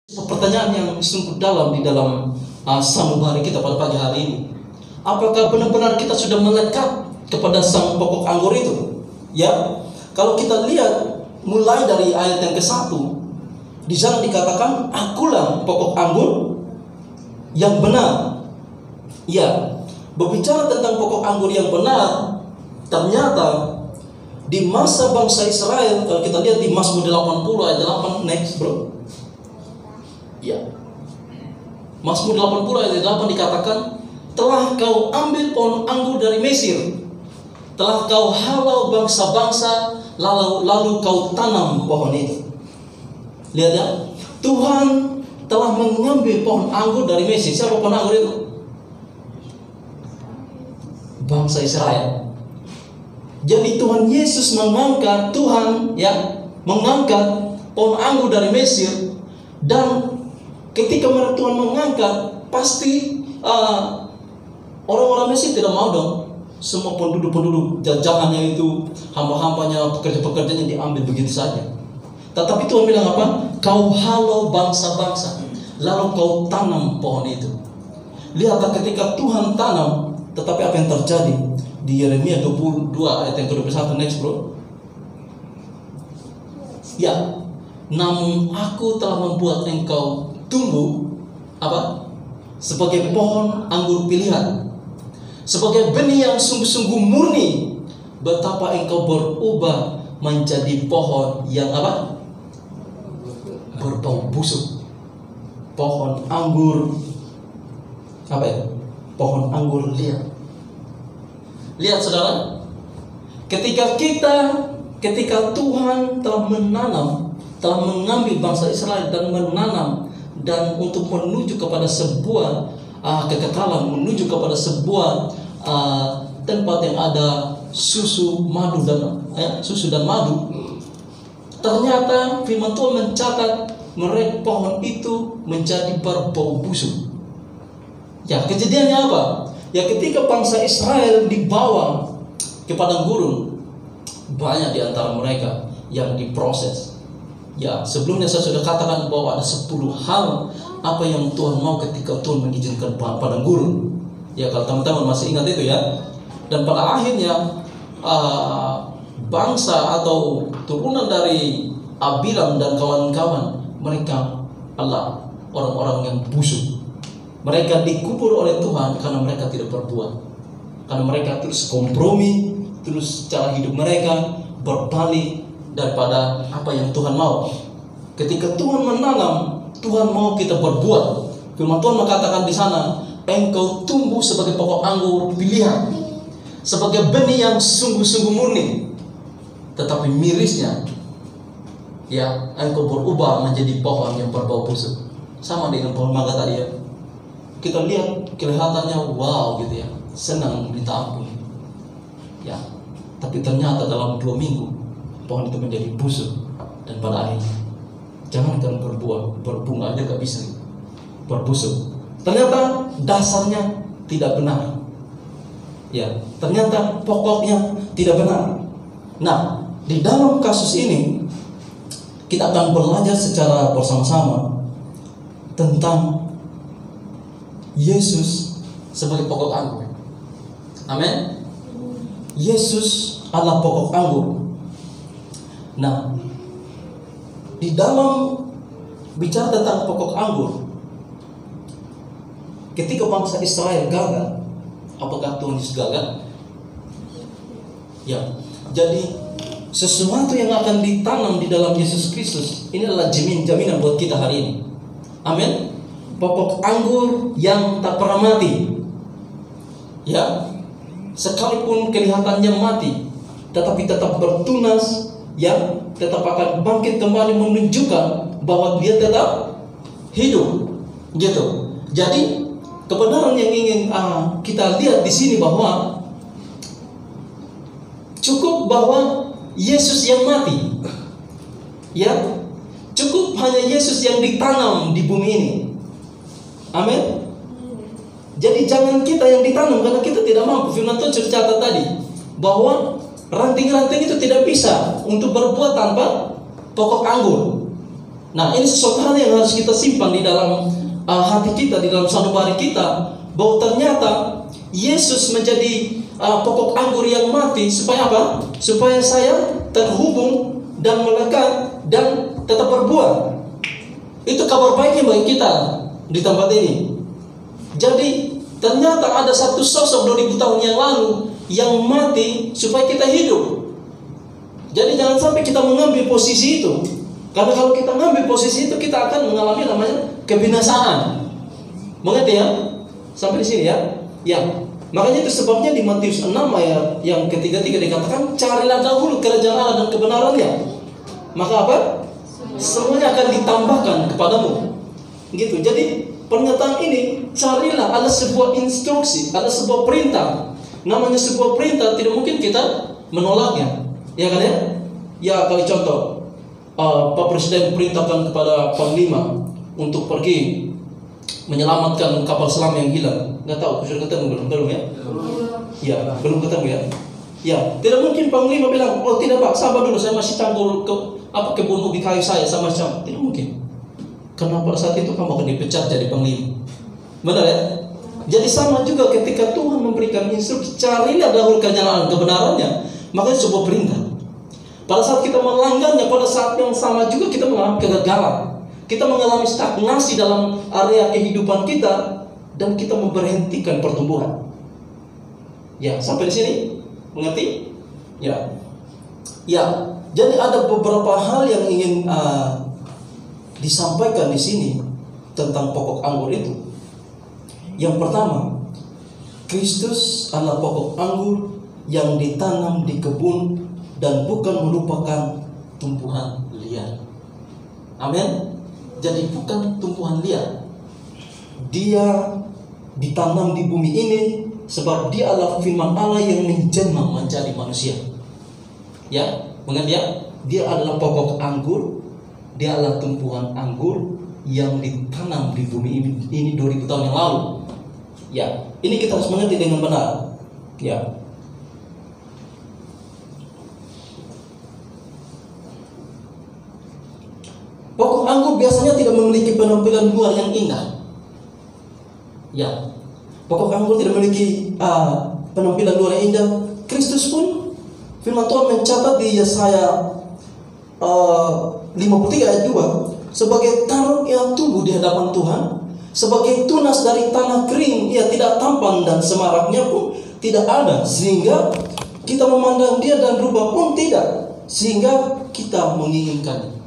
Pertanyaan yang sungguh dalam di dalam sanubari kita pada pagi hari ini. Apakah benar-benar kita sudah melekat kepada sang pokok anggur itu? Ya, kalau kita lihat mulai dari ayat yang ke-1, di sana dikatakan, akulah pokok anggur yang benar. Ya, berbicara tentang pokok anggur yang benar, ternyata di masa bangsa Israel, kalau kita lihat di Mazmur 80 ayat 8, next bro. Ya, Mazmur 80 ayat 8 dikatakan, telah kau ambil pohon anggur dari Mesir, telah kau halau bangsa-bangsa, lalu kau tanam pohon itu. Lihat ya, Tuhan telah mengambil pohon anggur dari Mesir. Siapa pohon anggur itu? Bangsa Israel. Jadi Tuhan Yesus mengangkat, mengangkat pohon anggur dari Mesir. Dan ketika Tuhan mengangkat, pasti orang-orang Mesir tidak mau dong. Semua penduduk-penduduk jajahannya itu, hamba-hambanya, pekerja-pekerjanya diambil begitu saja. Tetapi Tuhan bilang apa? Kau halau bangsa-bangsa, lalu kau tanam pohon itu. Lihatlah ketika Tuhan tanam, tetapi apa yang terjadi? Di Yeremia 22 ayat yang ke-21, next bro. Ya, namun aku telah membuat engkau tumbuh apa? Sebagai pohon anggur pilihan, sebagai benih yang sungguh-sungguh murni. Betapa engkau berubah menjadi pohon yang apa? Berbau busuk. Pohon anggur apa ya? Pohon anggur liar. Lihat saudara, ketika Tuhan telah menanam, telah mengambil bangsa Israel dan menanam, dan untuk menuju kepada sebuah kekekalan, menuju kepada sebuah tempat yang ada susu dan madu. Ternyata firman Tuhan mencatat mereka pohon itu menjadi berbau busuk. Ya, kejadiannya apa? Ya, ketika bangsa Israel dibawa ke padang gurun, banyak di antara mereka yang diproses. Ya, sebelumnya saya sudah katakan bahwa ada 10 hal apa yang Tuhan mau ketika Tuhan mengizinkan padang gurun. Ya, kalau teman-teman masih ingat itu ya. Dan pada akhirnya bangsa atau turunan dari Abiram dan kawan-kawan, mereka adalah orang-orang yang busuk. Mereka dikubur oleh Tuhan karena mereka tidak berbuat. Karena mereka terus kompromi, terus cara hidup mereka berbalik daripada apa yang Tuhan mau. Ketika Tuhan menanam, Tuhan mau kita berbuat. Firman Tuhan mengatakan di sana, engkau tumbuh sebagai pokok anggur pilihan, sebagai benih yang sungguh-sungguh murni. Tetapi mirisnya, ya, engkau berubah menjadi pohon yang berbau busuk. Sama dengan pohon mangga tadi ya. Kita lihat kelihatannya wow gitu ya, senang ditampung. Ya, tapi ternyata dalam 2 minggu pohon itu menjadi busuk. Dan pada akhirnya, jangankan berbunga aja gak bisa berbusuk. Ternyata dasarnya tidak benar. Ya, ternyata pokoknya tidak benar. Nah, di dalam kasus ini kita akan belajar secara bersama-sama tentang Yesus sebagai pokok anggur. Amin. Yesus adalah pokok anggur. Nah, di dalam bicara tentang pokok anggur, ketika bangsa Israel gagal, apakah Tuhan Yesus gagal? Ya, jadi sesuatu yang akan ditanam di dalam Yesus Kristus ini adalah jaminan buat kita hari ini. Amin. Pokok anggur yang tak pernah mati. Ya, sekalipun kelihatannya mati, tetapi tetap bertunas, ya, tetap akan bangkit kembali menunjukkan bahwa dia tetap hidup. Gitu. Jadi kebenaran yang ingin kita lihat di sini bahwa cukup bahwa Yesus yang mati. Ya, cukup hanya Yesus yang ditanam di bumi ini. Amin. Jadi jangan kita yang ditanam, karena kita tidak mampu. Firman Tuhan sudah catat tadi bahwa ranting-ranting itu tidak bisa untuk berbuat tanpa pokok anggur. Nah, ini sesuatu hal yang harus kita simpan di dalam hati kita, di dalam sanubari kita, bahwa ternyata Yesus menjadi pokok anggur yang mati supaya apa? Supaya saya terhubung dan melekat dan tetap berbuah. Itu kabar baiknya bagi kita di tempat ini. Jadi ternyata ada satu sosok 2000 tahun yang lalu yang mati supaya kita hidup. Jadi jangan sampai kita mengambil posisi itu. Karena kalau kita mengambil posisi itu, kita akan mengalami namanya kebinasaan. Mengerti ya? Sampai di sini ya? Ya. Makanya itu sebabnya di Matius 6 ayat yang ketiga-tiga dikatakan, carilah dahulu kerajaan Allah dan kebenarannya. Maka apa? Semuanya akan ditambahkan kepadamu. Gitu. Jadi pernyataan ini, carilah, ada sebuah instruksi, ada sebuah perintah. Namanya sebuah perintah, tidak mungkin kita menolaknya. Ya kan ya? Ya, kalau contoh, Pak Presiden perintahkan kepada Panglima untuk pergi menyelamatkan kapal selam yang hilang. Nggak tahu, sudah ketemu belum ya? Ya, belum ketemu ya. Ya, tidak mungkin Panglima bilang, oh tidak Pak, sabar dulu, saya masih cangkul kebun ubi kayu saya sama macam. Tidak mungkin. Karena pada saat itu kamu akan dipecat jadi Panglima. Benar ya? Jadi sama juga ketika Tuhan memberikan instruksi, carilah dahulu kerajaan kebenarannya, maka itu sebuah perintah. Pada saat kita melanggarnya, pada saat yang sama juga kita mengalami kegagalan. Kita mengalami stagnasi dalam area kehidupan kita, dan kita memberhentikan pertumbuhan. Ya, sampai di sini mengerti? Ya. Ya, jadi ada beberapa hal yang ingin disampaikan di sini tentang pokok anggur itu. Yang pertama, Kristus adalah pokok anggur yang ditanam di kebun dan bukan merupakan tumbuhan liar. Amin. Jadi bukan tumbuhan liar. Dia ditanam di bumi ini sebab dia adalah firman Allah yang menjelma menjadi manusia. Ya, mengerti ya? Dia adalah pokok anggur, dia adalah tumbuhan anggur yang ditanam di bumi ini 2000 tahun yang lalu. Ya, ini kita harus mengerti dengan benar. Ya. Pokok anggur biasanya tidak memiliki penampilan luar yang indah. Ya, pokok anggur tidak memiliki penampilan luar yang indah. Kristus pun, firman Tuhan mencatat di Yesaya 53 ayat 2, sebagai taruk yang tumbuh di hadapan Tuhan, sebagai tunas dari tanah kering, ia tidak tampan dan semaraknya pun tidak ada, sehingga kita memandang dia dan rubah pun tidak, sehingga kita menginginkannya.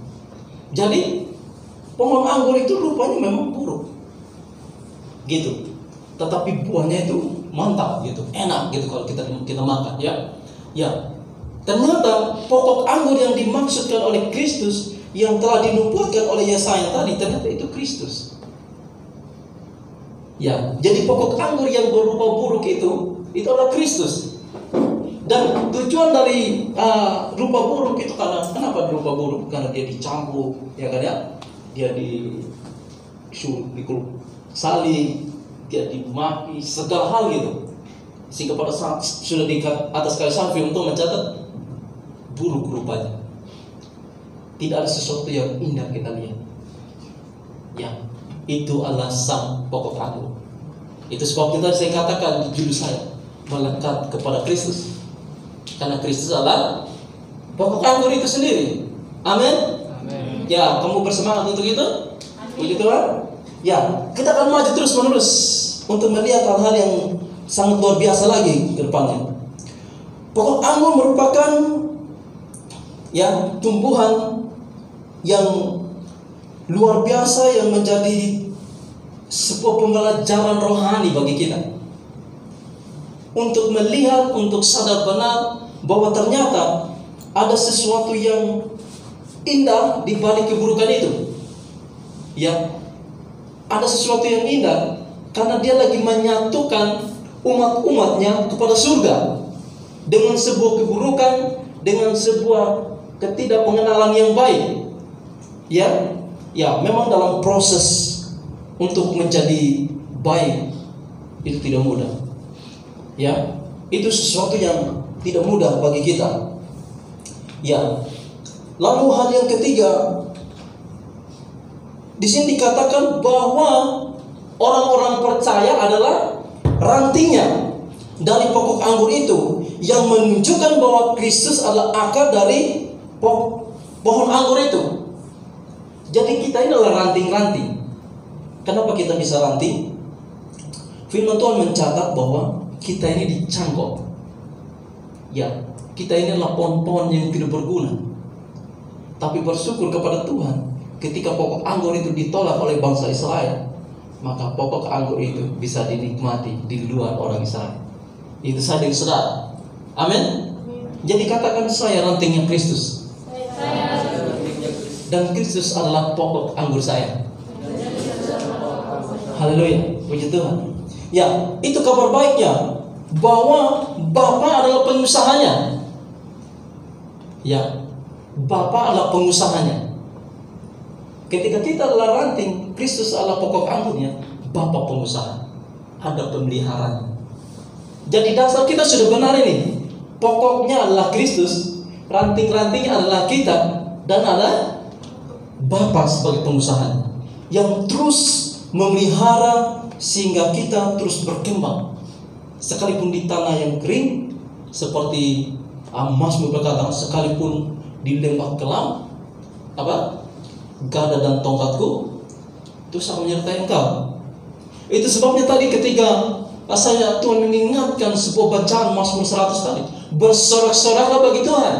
Jadi pohon anggur itu rupanya memang buruk, gitu. Tetapi buahnya itu mantap, gitu, enak, gitu kalau kita makan, ya. Ya, ternyata pokok anggur yang dimaksudkan oleh Kristus, yang telah dinubuatkan oleh Yesaya tadi, ternyata itu Kristus. Ya, jadi pokok anggur yang berupa buruk itu adalah Kristus. Dan tujuan dari rupa buruk itu kenapa rupa buruk? Karena dia dicambuk, ya kan ya? Dia dikuluk salib, dia dimaki, segala hal gitu. Sehingga pada saat sudah di atas kayu salib untuk mencatat buruk rupanya. Tidak ada sesuatu yang indah kita lihat. Ya, itu adalah sang pokok anggur. Itu sebabnya saya katakan di judul saya, melekat kepada Kristus. Karena Kristus adalah pokok anggur itu sendiri. Amin. Amin. Ya, kamu bersemangat untuk itu? Puji Tuhan. Ya, kita akan maju terus menerus untuk melihat hal-hal yang sangat luar biasa lagi ke depannya. Pokok anggur merupakan ya tumbuhan yang luar biasa yang menjadi sebuah pembelajaran rohani bagi kita. Untuk melihat, untuk sadar benar bahwa ternyata ada sesuatu yang indah di balik keburukan itu. Ya, ada sesuatu yang indah karena dia lagi menyatukan umat-umatnya kepada surga dengan sebuah keburukan, dengan sebuah ketidakpengenalan yang baik. Ya, ya, memang dalam proses untuk menjadi baik itu tidak mudah. Ya, itu sesuatu yang tidak mudah bagi kita. Ya. Lalu hal yang ketiga, di sini dikatakan bahwa orang-orang percaya adalah rantingnya dari pokok anggur itu, yang menunjukkan bahwa Kristus adalah akar dari pohon anggur itu. Jadi kita ini adalah ranting-ranting. Kenapa kita bisa ranting? Firman Tuhan mencatat bahwa kita ini dicangkok. Ya, kita ini adalah pohon-pohon yang tidak berguna. Tapi bersyukur kepada Tuhan, ketika pokok anggur itu ditolak oleh bangsa Israel, maka pokok anggur itu bisa dinikmati di luar orang Israel. Itu saja saudara. Amin. Jadi katakan, saya rantingnya Kristus. Dan Kristus adalah pokok anggur saya. Haleluya, puji Tuhan. Ya, itu kabar baiknya, bahwa Bapa adalah pengusahanya. Ya, Bapa adalah pengusahanya. Ketika kita adalah ranting, Kristus adalah pokok anggurnya, Bapa pengusaha. Ada pemeliharanya. Jadi dasar kita sudah benar ini. Pokoknya adalah Kristus, ranting-rantingnya adalah kita, dan ada Bapa sebagai pengusaha yang terus memelihara sehingga kita terus berkembang. Sekalipun di tanah yang kering, seperti Mazmur berkata, sekalipun di lembah kelam, gada dan tongkatku terus akan menyertai engkau. Itu sebabnya tadi ketika Tuhan mengingatkan sebuah bacaan Mazmur 100 tadi, bersorak-soraklah bagi Tuhan.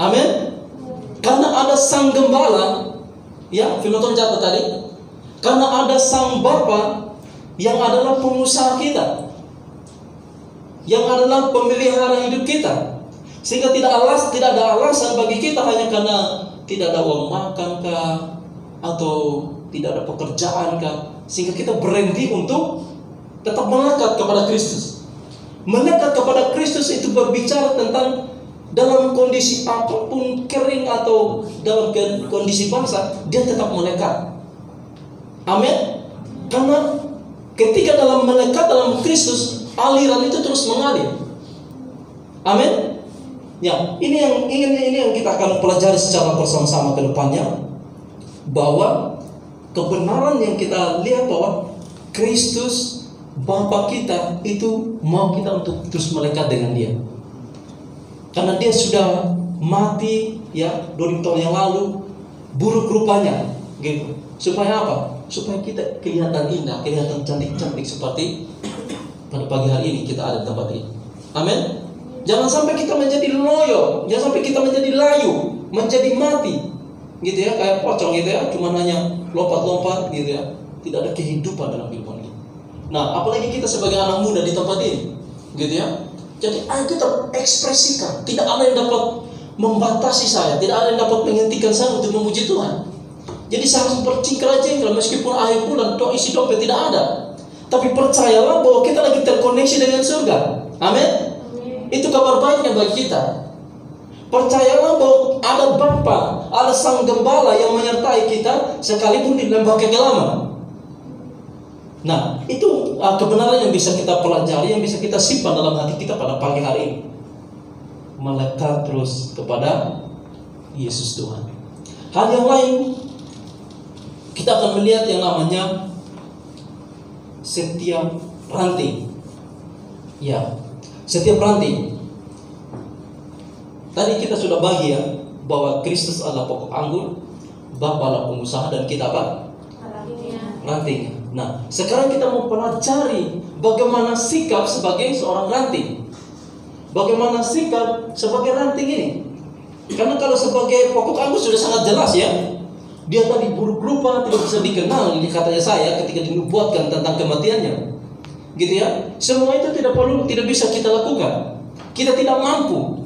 Amin. Karena ada sang gembala, ya, firman Tuhan catat tadi, karena ada sang Bapa yang adalah pengusaha kita, yang adalah pemelihara hidup kita, sehingga tidak ada alasan bagi kita hanya karena tidak ada uang makan kah, atau tidak ada pekerjaan kah, sehingga kita berhenti untuk tetap melekat kepada Kristus. Melekat kepada Kristus itu berbicara tentang dalam kondisi apapun, kering atau dalam kondisi basah, dia tetap melekat. Amin. Karena ketika dalam melekat dalam Kristus, aliran itu terus mengalir. Amin. Ya, ini yang kita akan pelajari secara bersama-sama ke depannya, bahwa kebenaran yang kita lihat bahwa Kristus Bapa kita itu mau kita untuk terus melekat dengan Dia. Karena Dia sudah mati, ya, 2000 tahun yang lalu, buruk rupanya, gitu. Supaya apa? Supaya kita kelihatan indah, kelihatan cantik-cantik seperti pada pagi hari ini kita ada di tempat ini. Amin. Jangan sampai kita menjadi loyo, jangan sampai kita menjadi layu, menjadi mati, gitu ya, kayak pocong gitu ya, cuma hanya lompat-lompat gitu ya, tidak ada kehidupan dalam kehidupan ini. Nah, apalagi kita sebagai anak muda di tempat ini, gitu ya. Jadi ayo kita ekspresikan. Tidak ada yang dapat membatasi saya, tidak ada yang dapat menghentikan saya untuk memuji Tuhan. Jadi saya harus bercingkrang-cingkrang meskipun akhir bulan isi dompet tidak ada. Tapi percayalah bahwa kita lagi terkoneksi dengan surga. Amin. Itu kabar baiknya bagi kita. Percayalah bahwa ada Bapa, ada sang gembala yang menyertai kita sekalipun di lembah kegelapan. Nah, itu kebenaran yang bisa kita pelajari, yang bisa kita simpan dalam hati kita pada pagi hari ini. Melekat terus kepada Yesus Tuhan. Hal yang lain, kita akan melihat yang namanya setiap ranting. Ya, setiap ranting. Tadi kita sudah bagi ya, bahwa Kristus adalah pokok anggur, Bapa adalah pengusaha, dan kita apa? Rantingnya. Nah, sekarang kita mau pelajari bagaimana sikap sebagai seorang ranting. Bagaimana sikap sebagai ranting ini? Karena kalau sebagai pokok anggur sudah sangat jelas ya. Dia tadi buruk rupa, tidak bisa dikenal, ini katanya saya ketika dinubuatkan tentang kematiannya. Gitu ya. Semua itu tidak bisa kita lakukan. Kita tidak mampu.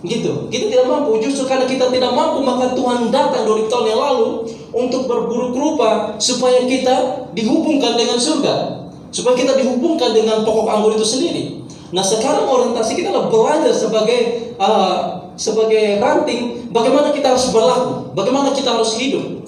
Gitu. Kita tidak mampu. Justru karena kita tidak mampu, maka Tuhan datang 2000 tahun yang lalu untuk berburuk rupa supaya kita dihubungkan dengan surga, supaya kita dihubungkan dengan pokok anggur itu sendiri. Nah, sekarang orientasi kita adalah belajar sebagai ranting, bagaimana kita harus berlaku, bagaimana kita harus hidup.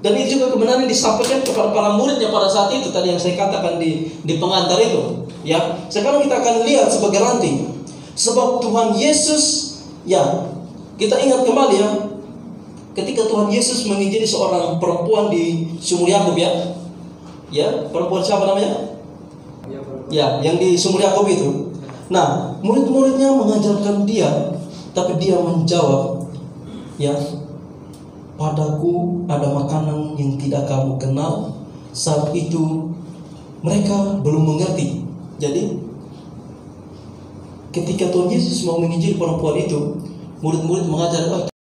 Dan itu juga kebenaran disampaikan kepada para muridnya pada saat itu, tadi yang saya katakan di pengantar itu. Ya, sekarang kita akan lihat sebagai ranting. Sebab Tuhan Yesus, ya, kita ingat kembali ya, ketika Tuhan Yesus menginjili seorang perempuan di sumur Yakub ya, perempuan siapa namanya? Ya, yang di sumur Yakub itu. Nah, murid-muridnya mengajarkan dia, tapi dia menjawab, ya, padaku ada makanan yang tidak kamu kenal. Saat itu mereka belum mengerti. Jadi ketika Tuhan Yesus mau menginjili perempuan itu, murid-murid mengajar,